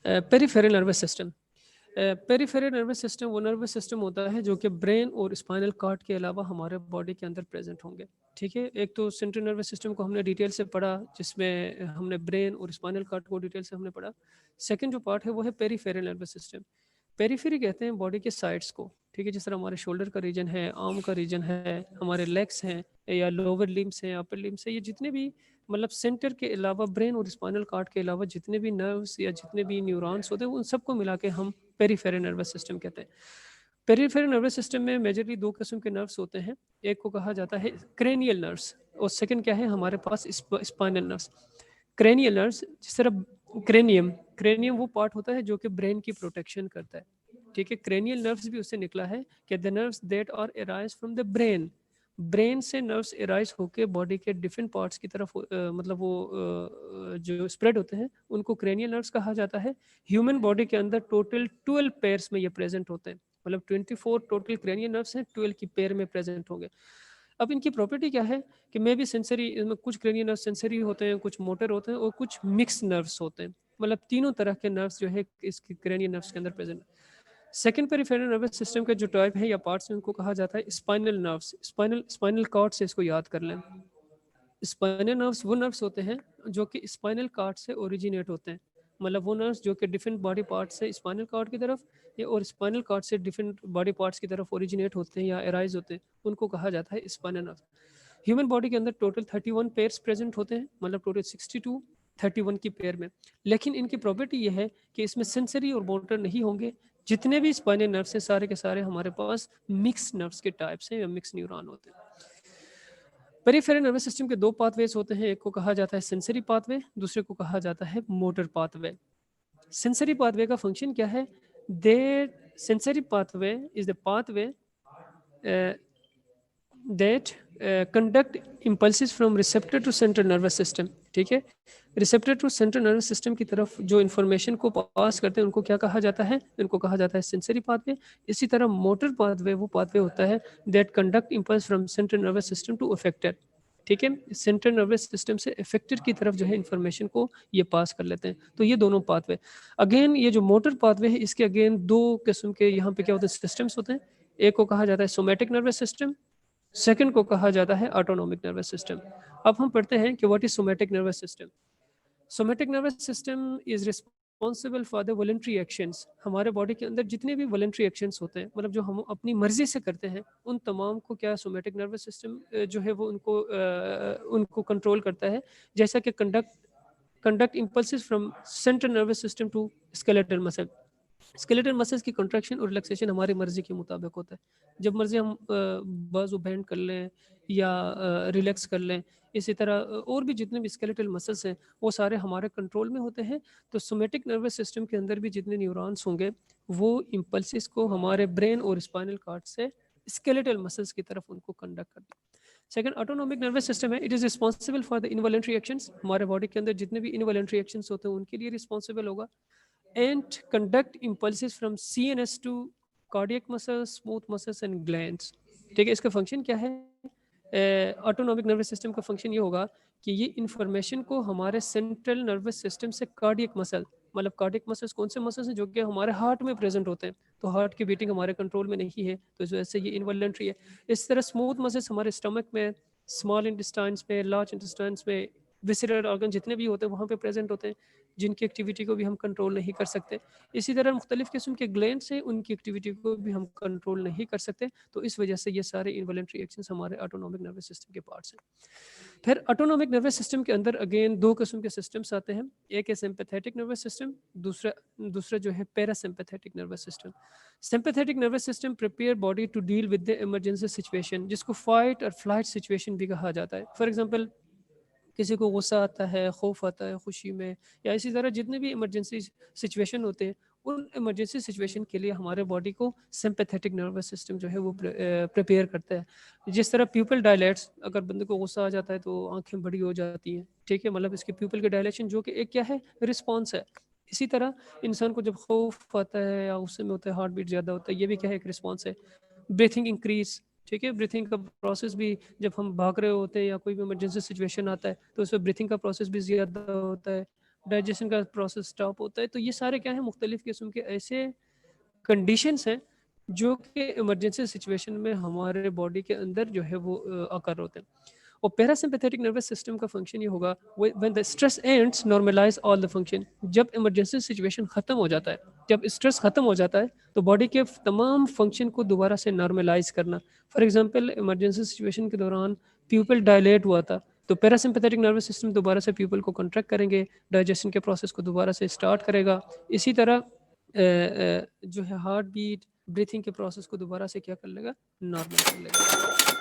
Peripheral nervous system. Peripheral nervous system वो nervous system होता है जो कि ब्रेन और स्पाइनल कॉर्ड के अलावा हमारे बॉडी के अंदर प्रेजेंट होंगे। ठीक है, एक तो सेंट्रल नर्वस सिस्टम को हमने डिटेल से पढ़ा, जिसमें हमने ब्रेन और स्पाइनल कॉर्ड को डिटेल से हमने पढ़ा। सेकंड जो पार्ट है वो है पेरिफेरल नर्वस सिस्टम। पेरिफेरी कहते हैं बॉडी के साइड्स को। ठीक है, जिस तरह हमारे शोल्डर का रीजन है, आर्म का रीजन है, हमारे लेग्स हैं या लोअर लिम्स हैं, अपर लिम्स है, ये जितने भी मतलब सेंटर के अलावा ब्रेन और स्पाइनल कॉर्ड के अलावा जितने भी नर्व्स या जितने भी न्यूरॉन्स होते हैं उन सबको मिला के हम पेरिफेरल नर्वस सिस्टम कहते हैं। पेरिफेरल नर्वस सिस्टम में मेजरली दो किस्म के नर्व्स होते हैं। एक को कहा जाता है क्रेनियल नर्व्स और सेकंड क्या है हमारे पास स्पाइनल नर्व्स। क्रेनियल नर्व्स जिस तरह क्रेनियम, क्रेनियम वो पार्ट होता है जो कि ब्रेन की प्रोटेक्शन करता है। ठीक है, क्रेनियल नर्व्स भी उससे निकला है कि the nerves that are arise from the brain. Brain से नर्व्स अराइज होकर बॉडी के डिफरेंट पार्ट्स की तरफ मतलब वो जो स्प्रेड होते हैं उनको क्रेनियल नर्व्स कहा जाता है। ह्यूमन बॉडी के अंदर टोटल 12 पेयर्स में ये प्रेजेंट होते हैं, मतलब 24 टोटल क्रेनियल नर्व्स हैं, 12 की पेयर में प्रेजेंट होंगे। अब इनकी प्रॉपर्टी क्या है कि मे भी सेंसरी, इसमें कुछ क्रेनियल नर्व सेंसरी होते हैं, कुछ मोटर होते हैं और कुछ मिक्स नर्व्स होते हैं। मतलब तीनों तरह के नर्व्स जो है इसके क्रेनियल नर्व्स के अंदर present. Second peripheral nervous system के जो टाइप है या पार्ट्स हैं उनको कहा जाता है spinal nerves. Spinal spinal cord से इसको याद कर लें। स्पाइनल नर्व्स वो नर्व्स होते हैं जो कि स्पाइनल कॉर्ड से ओरिजिनेट होते हैं। मतलब वो नर्व्स जो कि डिफरेंट बॉडी पार्ट्स से स्पाइनल कॉर्ड की तरफ या और स्पाइनल कॉर्ड से डिफरेंट बॉडी पार्ट्स की तरफ ओरिजिनेट होते हैं या अराइज होते हैं, उनको कहा जाता है स्पाइनल नर्व्स। ह्यूमन बॉडी के अंदर टोटल 31 पेयर्स प्रेजेंट होते हैं, मतलब टोटल 62 31 की पेयर में। लेकिन इनकी प्रॉपर्टी ये है कि इसमें सेंसरी और मोटर नहीं होंगे। जितने भी स्पाइनल नर्व्स हैं सारे के सारे हमारे पास मिक्स नर्व्स के टाइप्स हैं या मिक्स न्यूरॉन होते हैं। पेरिफेरल नर्वस सिस्टम के दो पाथवेज होते हैं, एक को कहा जाता है सेंसरी पाथवे, दूसरे को कहा जाता है मोटर पाथवे। सेंसरी पाथवे का फंक्शन क्या है? The sensory pathway is the pathway that conduct impulses from receptor to central nervous system। ठीक है, receptor to central nervous system की तरफ जो इन्फॉर्मेशन को पास करते हैं उनको क्या कहा जाता है? इनको कहा जाता है सेंसरी पाथवे। इसी तरह मोटर पाथवे वो पाथवे होता है that conduct impulse from central nervous system to affected. ठीक है, सेंट्रल नर्वस सिस्टम से अफेक्टेड की तरफ जो है इन्फॉर्मेशन को ये पास कर लेते हैं। तो ये दोनों पाथवे। अगेन ये जो मोटर पाथवे है इसके अगेन दो किस्म के यहाँ पे क्या होते हैं सिस्टम्स होते हैं। एक को कहा जाता है सोमैटिक नर्वस सिस्टम, सेकंड को कहा जाता है ऑटोनोमिक नर्वस सिस्टम। अब हम पढ़ते हैं कि what is somatic nervous system. Somatic nervous system is responsible for the voluntary actions. हमारे बॉडी के अंदर जितने भी वॉलंटरी एक्शंस होते हैं, मतलब जो हम अपनी मर्जी से करते हैं, उन तमाम को क्या सोमैटिक नर्वस सिस्टम जो है वो उनको कंट्रोल करता है। जैसा कि conduct impulses from central nervous system to skeletal muscle. Skeletal muscles की कंट्रैक्शन और रिलैक्सेशन हमारी मर्जी के मुताबिक होता है। जब मर्जी हम बाजू बैंड कर लें या रिलैक्स कर लें। इसी तरह और भी जितने भी स्केलेटल मसल्स हैं वो सारे हमारे कंट्रोल में होते हैं। तो सोमैटिक नर्वस सिस्टम के अंदर भी जितने न्यूरॉन्स होंगे वो इम्पल्सिस को हमारे ब्रेन और स्पाइनल कॉर्ड से स्केलेटल मसल्स की तरफ उनको कंडक्ट करते हैं। सेकंड ऑटोनोमिक नर्वस सिस्टम है, it is responsible for the involuntary actions. हमारे बॉडी के अंदर जितने भी इनवॉलंटरी एक्शंस होते हैं उनके लिए रिस्पॉन्सिबल होगा। And conduct impulses from CNS to cardiac muscles, smooth muscles and glands. ठीक है, इसका फंक्शन क्या है? ऑटोनोमिक नर्वस सिस्टम का फंक्शन ये होगा कि ये इंफॉर्मेशन को हमारे सेंट्रल नर्वस सिस्टम से कार्डियक मसल, मतलब कार्डियक मसल्स कौन से मसल्स हैं जो कि हमारे हार्ट में प्रेजेंट होते हैं, तो हार्ट की बीटिंग हमारे कंट्रोल में नहीं है तो इस वजह से ये इनवॉलंटरी है। इस तरह स्मूथ मसल्स हमारे स्टमक में, स्मॉल इंटेस्टाइन्स में, लार्ज इंटेस्टाइन्स में, विसरल ऑर्गन जितने भी होते हैं वहाँ पे प्रेजेंट होते हैं, जिनकी एक्टिविटी को भी हम कंट्रोल नहीं कर सकते। इसी तरह मुख्तलिफ किस्म के ग्लैंड्स हैं, उनकी एक्टिविटी को भी हम कंट्रोल नहीं कर सकते। तो इस वजह से ये सारे इनवॉलंटरी एक्शंस हमारे ऑटोनोमिक नर्वस सिस्टम के पार्ट्स हैं। फिर ऑटोनोमिक नर्वस सिस्टम के अंदर अगेन दो किस्म के सिस्टम्स आते हैं। एक है सिंपैथेटिक नर्वस सिस्टम, दूसरा दूसरा जो है parasympathetic nervous system. Sympathetic nervous system prepare body to deal with the emergency situation, जिसको फाइट और फ्लाइट सिचुएशन भी कहा जाता है। फॉर एग्जांपल किसी को गुस्सा आता है, खौफ आता है खुशी में, या इसी तरह जितने भी इमरजेंसी सिचुएशन होते हैं उन इमरजेंसी सिचुएशन के लिए हमारे बॉडी को सिंपैथेटिक नर्वस सिस्टम जो है वो प्रिपेयर करता है। जिस तरह प्यूपल डायलेट्स, अगर बंदे को गुस्सा आ जाता है तो आंखें बड़ी हो जाती हैं। ठीक है, मतलब इसके प्यूपल के डायलेशन जो कि एक क्या है, रिस्पॉन्स है। इसी तरह इंसान को जब खौफ आता है या गुस्से में होता है, हार्ट बीट ज़्यादा होता है, ये भी क्या है, एक रिस्पॉन्स है। ब्रीथिंग इंक्रीज, ठीक है, ब्रीथिंग का प्रोसेस भी जब हम भाग रहे होते हैं या कोई भी इमरजेंसी सिचुएशन आता है तो उसमें ब्रीथिंग का प्रोसेस भी ज़्यादा होता है। डाइजेशन का प्रोसेस स्टॉप होता है। तो ये सारे क्या है, मुख्तलिफ किस्म के ऐसे कंडीशंस हैं जो कि इमरजेंसी सिचुएशन में हमारे बॉडी के अंदर जो है वो अकर होते हैं। और पैरासिम्पैथेटिक नर्वस सिस्टम का फंक्शन ये होगा, when the stress ends normalise all the function. जब इमरजेंसी सिचुएशन ख़त्म हो जाता है, जब स्ट्रेस ख़त्म हो जाता है, तो बॉडी के तमाम फंक्शन को दोबारा से नॉर्मलाइज करना। फॉर एग्जांपल, इमरजेंसी सिचुएशन के दौरान प्यूपिल डायलेट हुआ था, तो पैरासिम्पैथेटिक नर्वस सिस्टम दोबारा से प्यूपिल को कॉन्ट्रैक्ट करेंगे, डाइजेशन के प्रोसेस को दोबारा से स्टार्ट करेगा। इसी तरह जो है हार्ट बीट, ब्रीथिंग के प्रोसेस को दोबारा से क्या कर लेगा, नॉर्मल कर लेगा।